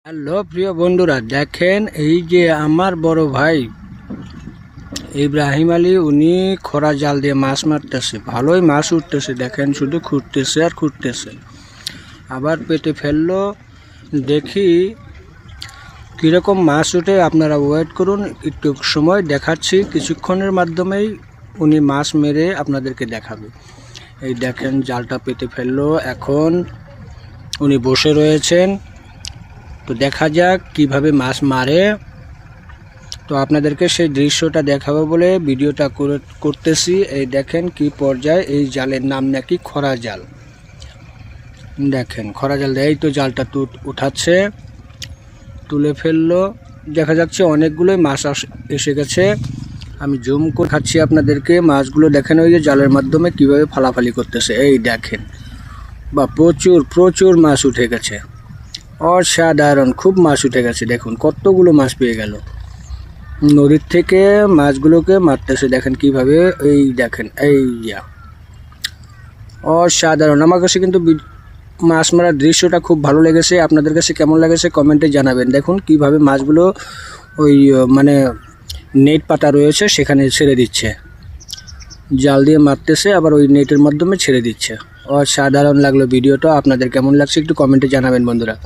Hello প্রিয় বন্ধুরা, দেখেন এই যে আমার বড় ভাই ইব্রাহিম আলী, উনি খরা জাল দিয়ে মাছ মারতেছে। ভালোই মাছ উঠতেছে, দেখেন শুধু খুঁড়তেছে আর খুঁড়তেছে। আবার পেটে ফেললো, দেখি কীরকম মাছ উঠে। আপনারা ওয়েট করুন, একটু সময় দেখাচ্ছি। কিছুক্ষণের মাধ্যমেই উনি মাছ মেরে আপনাদেরকে দেখাবে। এই দেখেন জালটা পেতে ফেললো, এখন উনি বসে রয়েছেন। তো দেখা যাক কিভাবে মাছ মারে। তো আপনাদেরকে সেই দৃশ্যটা দেখাবো বলে ভিডিওটা করতেছি। এই দেখেন কি পর্যায়ে, এই জালের নাম নাকি খরা জাল। দেখেন খরা জাল, এই তো জালটা উঠাচ্ছে, তুলে ফেললো। দেখা যাচ্ছে অনেকগুলোই মাছ এসে গেছে। আমি জুম করে খাচ্ছি আপনাদেরকে মাছগুলো। দেখেন ওই যে জালের মাধ্যমে কিভাবে ফালাফালি করতেছে। এই দেখেন, বা প্রচুর প্রচুর মাছ উঠে গেছে, অসাধারণ খুব মাছ উঠে গেছে। দেখুন কতগুলো মাছ পেয়ে গেল। নদীর থেকে মাছগুলোকে মারতেছে, দেখেন কিভাবে। এই দেখেন, এই অসাধারণ। আমার কাছে কিন্তু মাছ মারার দৃশ্যটা খুব ভালো লেগেছে। আপনাদের কাছে কেমন লেগেছে কমেন্টে জানাবেন। দেখুন কিভাবে মাছগুলো ওই মানে নেট পাতা রয়েছে সেখানে ছেড়ে দিচ্ছে, জাল দিয়ে মারতেছে, আবার ওই নেটের মাধ্যমে ছেড়ে দিচ্ছে। অসাধারণ লাগলো ভিডিওটা। আপনাদের কেমন লাগছে একটু কমেন্টে জানাবেন বন্ধুরা।